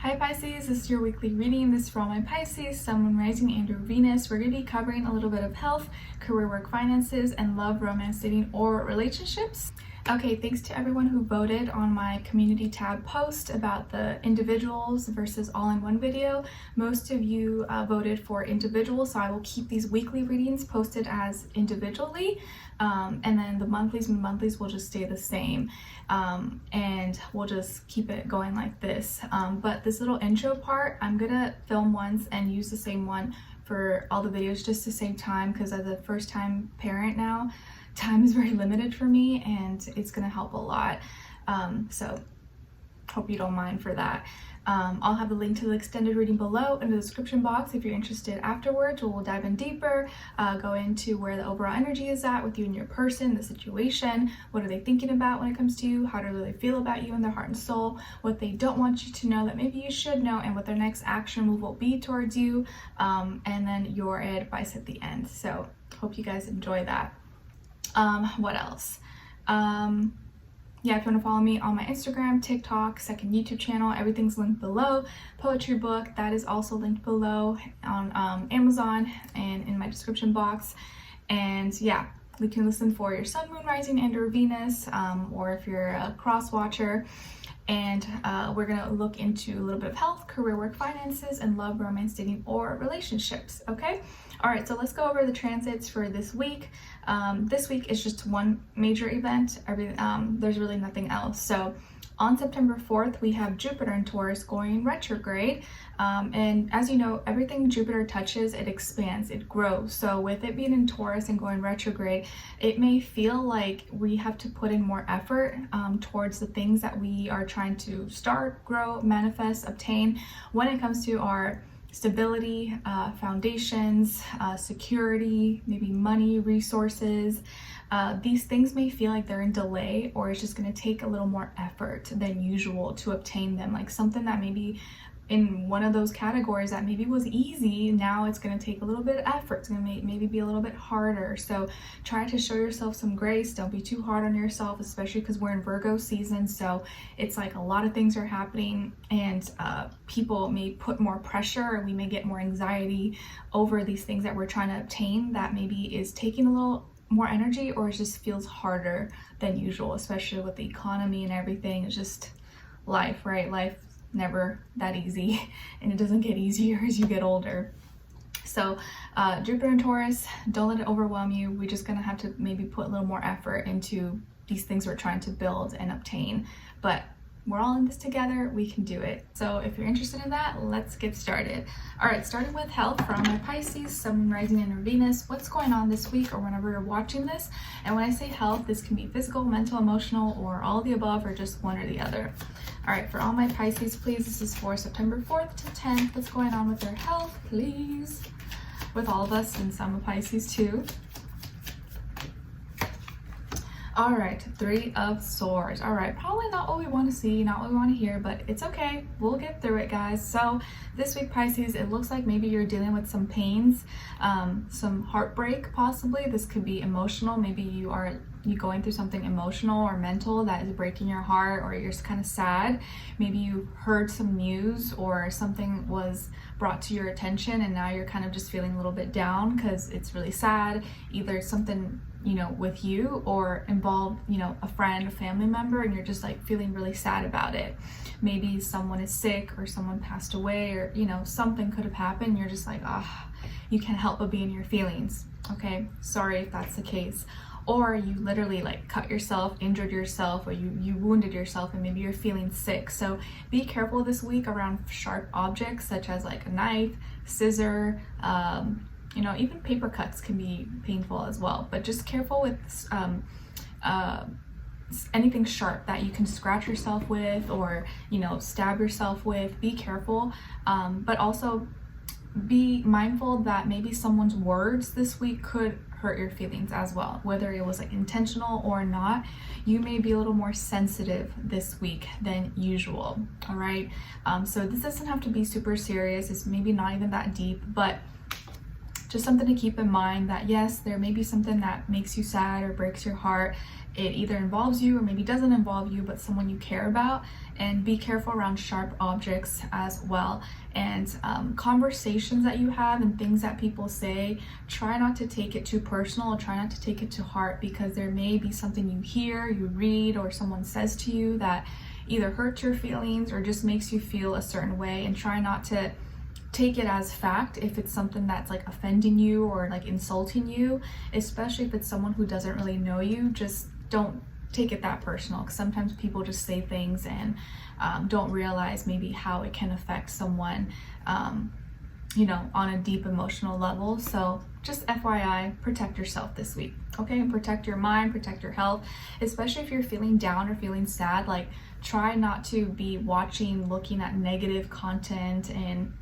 Hi Pisces, this is your weekly reading. This is for all my Pisces, Sun, Moon, Rising, and your Venus. We're going to be covering a little bit of health, career, work, finances, and love, romance, dating, or relationships. Okay, thanks to everyone who voted on my community tab post about the individuals versus all-in-one video. Most of you voted for individuals, so I will keep these weekly readings posted as individually. And then the monthlies and monthlies will just stay the same, and we'll just keep it going like this. But this little intro part, I'm gonna film once and use the same one for all the videos just to save time, because as a first-time parent now, time is very limited for me and it's gonna help a lot. So hope you don't mind for that. I'll have the link to the extended reading below in the description box if you're interested afterwards. We'll dive in deeper, go into where the overall energy is at with you and your person, the situation, what are they thinking about when it comes to you, how do they feel about you in their heart and soul, what they don't want you to know that maybe you should know, and what their next action move will be towards you, and then your advice at the end. So hope you guys enjoy that. What else? Yeah, if you want to follow me on my Instagram, TikTok, second YouTube channel, everything's linked below. Poetry book, that is also linked below on Amazon and in my description box. And yeah, you can listen for your Sun, Moon, Rising, and your Venus, or if you're a cross watcher. And we're gonna look into a little bit of health, career, work, finances, and love, romance, dating, or relationships, okay? All right, so let's go over the transits for this week. This week is just one major event. There's really nothing else. So on September 4th, we have Jupiter in Taurus going retrograde. And as you know, everything Jupiter touches, it expands, it grows. So with it being in Taurus and going retrograde, it may feel like we have to put in more effort towards the things that we are trying to start, grow, manifest, obtain when it comes to our stability, foundations, security, maybe money, resources. These things may feel like they're in delay, or it's just going to take a little more effort than usual to obtain them. Like something that maybe in one of those categories that maybe was easy, now it's going to take a little bit of effort. It's going to maybe be a little bit harder. So try to show yourself some grace. Don't be too hard on yourself, especially because we're in Virgo season. So it's like a lot of things are happening, and people may put more pressure, and we may get more anxiety over these things that we're trying to obtain that maybe is taking a little more energy, or it just feels harder than usual, especially with the economy and everything. It's just life, right? Life never that easy, and it doesn't get easier as you get older. So Jupiter and Taurus, don't let it overwhelm you. We're just gonna have to maybe put a little more effort into these things we're trying to build and obtain, but we're all in this together. We can do it. So if you're interested in that, let's get started. All right, starting with health for all my Pisces, Sun, Moon, Rising, and Venus. What's going on this week or whenever you're watching this? And when I say health, this can be physical, mental, emotional, or all of the above, or just one or the other. All right, for all my Pisces, please, this is for September 4th to 10th. What's going on with their health, please? With all of us, since I'm a Pisces too. All right, Three of Swords. All right, probably not what we want to see, not what we want to hear, but it's okay. We'll get through it, guys. So this week, Pisces, it looks like maybe you're dealing with some pains, some heartbreak, possibly. This could be emotional. Maybe you going through something emotional or mental that is breaking your heart, or you're just kind of sad. Maybe you heard some news or something was brought to your attention, and now you're kind of just feeling a little bit down because it's really sad. Either something, you know, with you, or involved, you know, a friend, a family member, and you're just like feeling really sad about it. Maybe someone is sick, or someone passed away, or, you know, something could have happened. You're just like, you can't help but be in your feelings. Okay, sorry if that's the case. Or you literally like cut yourself, injured yourself, or you wounded yourself, and maybe you're feeling sick. So be careful this week around sharp objects such as like a knife, scissor, you know, even paper cuts can be painful as well. But just careful with anything sharp that you can scratch yourself with, or, you know, stab yourself with. Be careful, but also be mindful that maybe someone's words this week could hurt your feelings as well, whether it was like intentional or not. You may be a little more sensitive this week than usual. All right, so this doesn't have to be super serious. It's maybe not even that deep, but just something to keep in mind that yes, there may be something that makes you sad or breaks your heart, it either involves you or maybe doesn't involve you, but someone you care about. And be careful around sharp objects as well. And conversations that you have and things that people say, try not to take it too personal, try not to take it to heart, because there may be something you hear, you read, or someone says to you that either hurts your feelings or just makes you feel a certain way. And try not to take it as fact if it's something that's like offending you or like insulting you, especially if it's someone who doesn't really know you. Just don't take it that personal, because sometimes people just say things and don't realize maybe how it can affect someone, you know, on a deep emotional level. So just FYI, protect yourself this week, okay? And protect your mind, protect your health, especially if you're feeling down or feeling sad. Like, try not to be looking at negative content and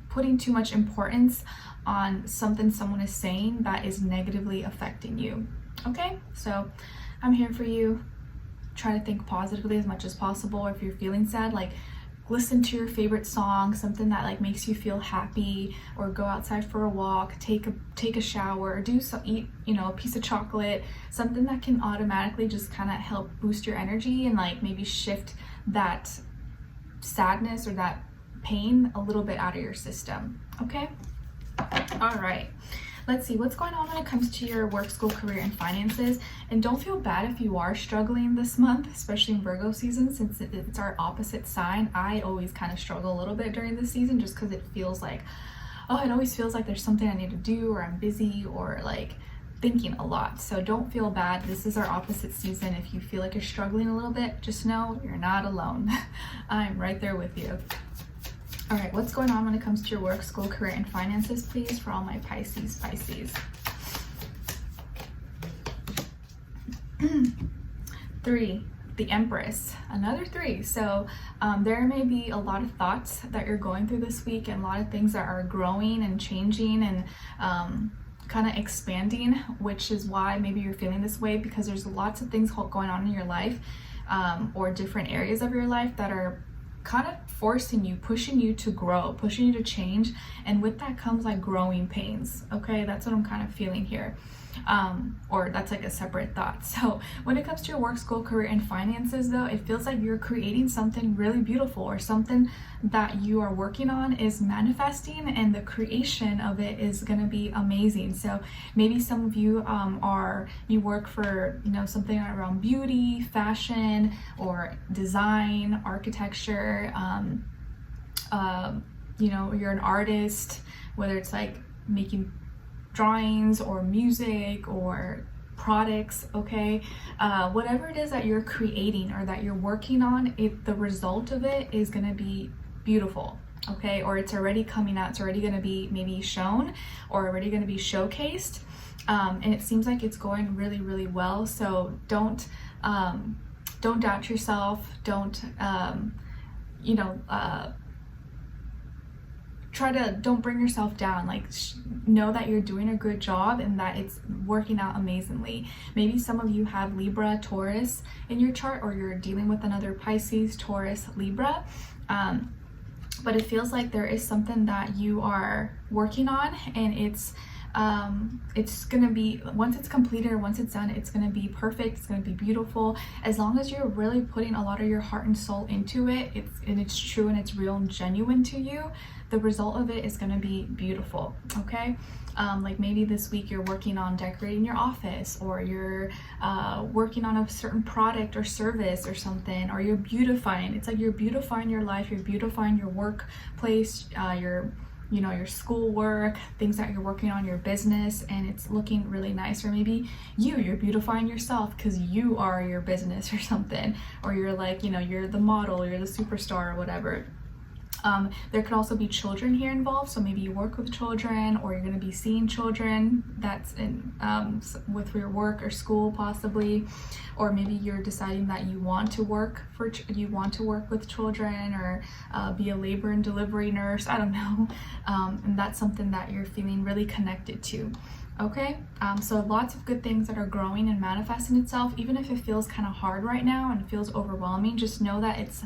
putting too much importance on something someone is saying that is negatively affecting you. Okay, so I'm here for you. Try to think positively as much as possible. If you're feeling sad, like, listen to your favorite song, something that like makes you feel happy, or go outside for a walk, take a shower, or eat, you know, a piece of chocolate, something that can automatically just kind of help boost your energy and like maybe shift that sadness or that pain a little bit out of your system. Okay, all right, let's see what's going on when it comes to your work, school, career, and finances. And don't feel bad if you are struggling this month, especially in Virgo season, since it's our opposite sign. I always kind of struggle a little bit during this season, just because it feels like, oh, it always feels like there's something I need to do, or I'm busy, or like thinking a lot. So don't feel bad. This is our opposite season. If you feel like you're struggling a little bit, just know you're not alone. I'm right there with you. All right, what's going on when it comes to your work, school, career, and finances, please, for all my Pisces. 3, the Empress, another 3. So there may be a lot of thoughts that you're going through this week, and a lot of things that are growing and changing and kind of expanding, which is why maybe you're feeling this way, because there's lots of things going on in your life, or different areas of your life that are kind of forcing you, pushing you to grow, pushing you to change. And with that comes like growing pains. Okay, that's what I'm kind of feeling here. Or that's like a separate thought. So when it comes to your work, school, career, and finances, though, it feels like you're creating something really beautiful, or something that you are working on is manifesting, and the creation of it is going to be amazing. So maybe some of you you work for, you know, something around beauty, fashion, or design, architecture. You know, you're an artist, whether it's like making drawings or music or products, okay? Whatever it is that you're creating or that you're working on, the result of it is going to be beautiful, okay? Or it's already coming out, it's already going to be maybe shown, or already going to be showcased, and it seems like it's going really, really well. So don't doubt yourself. Don't don't bring yourself down. Like, know that you're doing a good job and that it's working out amazingly. Maybe some of you have Libra, Taurus in your chart, or you're dealing with another Pisces, Taurus, Libra. But it feels like there is something that you are working on, and it's gonna be, once it's completed or once it's done, it's gonna be perfect, it's gonna be beautiful. As long as you're really putting a lot of your heart and soul into it, it's true and it's real and genuine to you, the result of it is gonna be beautiful, okay? Like maybe this week you're working on decorating your office, or you're working on a certain product or service or something, or you're beautifying. It's like you're beautifying your life, you're beautifying your workplace, your school work, things that you're working on, your business, and it's looking really nice. Or maybe you're beautifying yourself because you are your business or something, or you're like, you're the model, you're the superstar or whatever. There could also be children here involved, so maybe you work with children, or you're going to be seeing children. That's in with your work or school possibly, or maybe you're deciding that you want to work with children, or be a labor and delivery nurse. I don't know, and that's something that you're feeling really connected to. Okay, so lots of good things that are growing and manifesting itself. Even if it feels kind of hard right now and feels overwhelming, just know that it's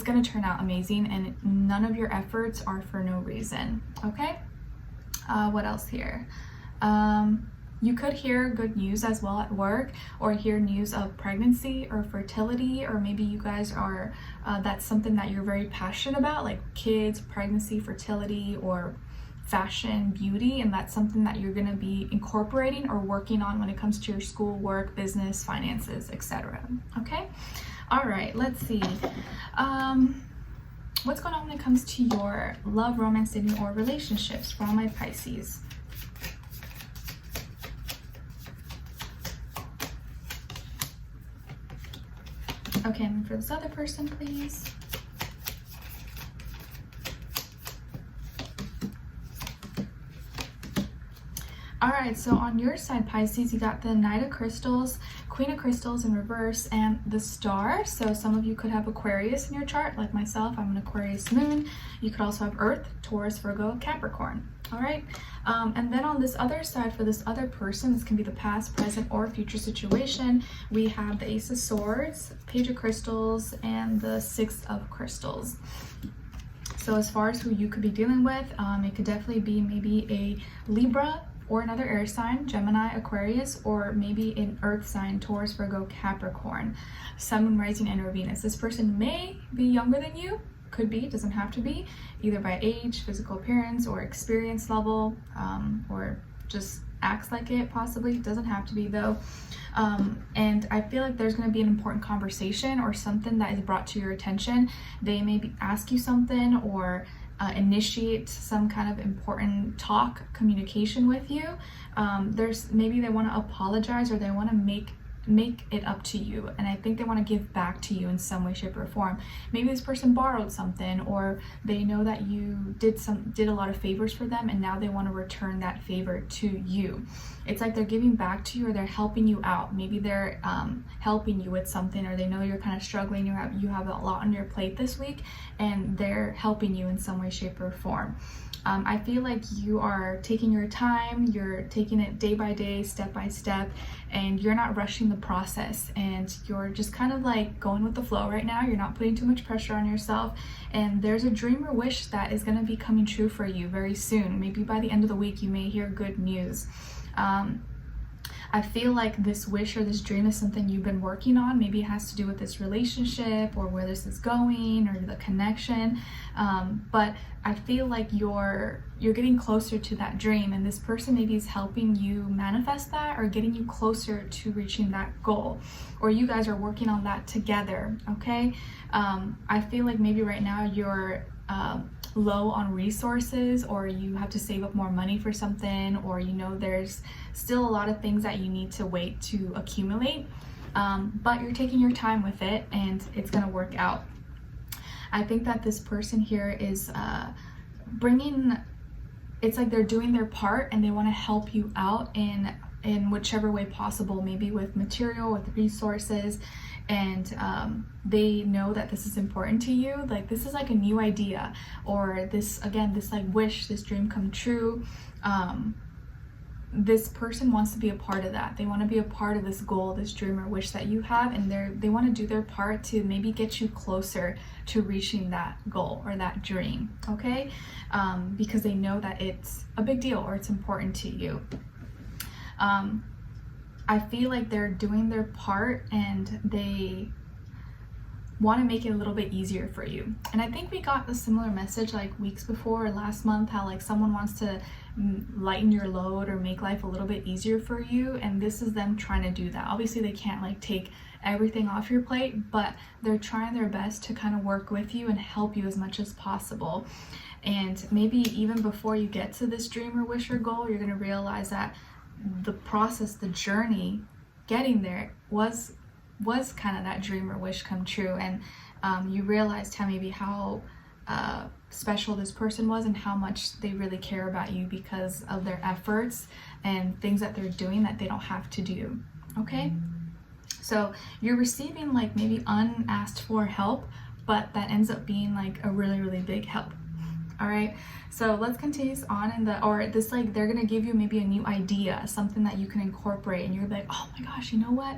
going to turn out amazing, and none of your efforts are for no reason. Okay, what else here? You could hear good news as well at work, or hear news of pregnancy or fertility, or maybe you guys are, that's something that you're very passionate about, like kids, pregnancy, fertility, or fashion, beauty, and that's something that you're going to be incorporating or working on when it comes to your school, work, business, finances, etc. Okay? All right, let's see. What's going on when it comes to your love, romance, dating, or relationships for all my Pisces? Okay, and for this other person, please. All right, so on your side, Pisces, you got the Knight of Crystals, Queen of Crystals in reverse, and the Star. So some of you could have Aquarius in your chart, like myself. I'm an Aquarius moon. You could also have Earth, Taurus, Virgo, Capricorn. All right, and then on this other side, for this other person, this can be the past, present, or future situation. We have the Ace of Swords, Page of Crystals, and the Six of Crystals. So as far as who you could be dealing with, it could definitely be maybe a Libra, or another air sign, Gemini, Aquarius, or maybe an earth sign, Taurus, Virgo, Capricorn, Sun, Moon, Rising, and or Venus. This person may be younger than you, could be, doesn't have to be, either by age, physical appearance, or experience level, or just acts like it, possibly, doesn't have to be though. And I feel like there's going to be an important conversation or something that is brought to your attention. They may ask you something, or initiate some kind of important talk, communication with you. There's maybe they want to apologize, or they want to make it up to you, and I think they want to give back to you in some way, shape, or form. Maybe this person borrowed something, or they know that you did a lot of favors for them, and now they want to return that favor to you. It's like they're giving back to you, or they're helping you out. Maybe they're helping you with something, or they know you're kind of struggling, you have a lot on your plate this week, and they're helping you in some way, shape, or form. I feel like you are taking your time, you're taking it day by day, step by step, and you're not rushing the process, and you're just kind of like going with the flow right now. You're not putting too much pressure on yourself, and there's a dream or wish that is going to be coming true for you very soon. Maybe by the end of the week you may hear good news. I feel like this wish or this dream is something you've been working on. Maybe it has to do with this relationship, or where this is going, or the connection. But I feel like you're getting closer to that dream, and this person maybe is helping you manifest that, or getting you closer to reaching that goal, or you guys are working on that together. Okay, I feel like maybe right now you're low on resources, or you have to save up more money for something, or there's still a lot of things that you need to wait to accumulate, but you're taking your time with it, and it's going to work out. I think that this person here is it's like they're doing their part, and they want to help you out in whichever way possible, maybe with material, with resources, and they know that this is important to you. Like, this is like a new idea, or this like wish, this dream come true. This person wants to be a part of that. They want to be a part of this goal, this dream or wish that you have, and they want to do their part to maybe get you closer to reaching that goal or that dream. Okay, because they know that it's a big deal, or it's important to you. I feel like they're doing their part, and they want to make it a little bit easier for you. And I think we got a similar message like weeks before, or last month, how like someone wants to lighten your load or make life a little bit easier for you, and this is them trying to do that. Obviously they can't like take everything off your plate, but they're trying their best to kind of work with you and help you as much as possible. And maybe even before you get to this dream or wish or goal, you're going to realize that the process, the journey getting there was kind of that dream or wish come true, and you realized how special this person was, and how much they really care about you because of their efforts and things that they're doing that they don't have to do. Okay, so you're receiving like maybe unasked for help, but that ends up being like a really, really big help. All right, so let's continue on they're gonna give you maybe a new idea, something that you can incorporate, and you're like, oh my gosh, you know what,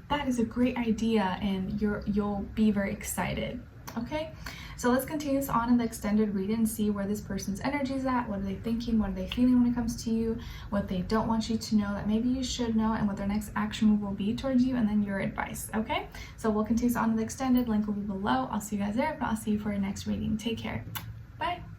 that is a great idea, and you'll be very excited. Okay, so let's continue this on in the extended read and see where this person's energy is at. What are they thinking? What are they feeling when it comes to you? What they don't want you to know that maybe you should know, and what their next action move will be towards you, and then your advice. Okay, so we'll continue this on in the extended. Link will be below. I'll see you guys there. But I'll see you for your next reading. Take care. Bye.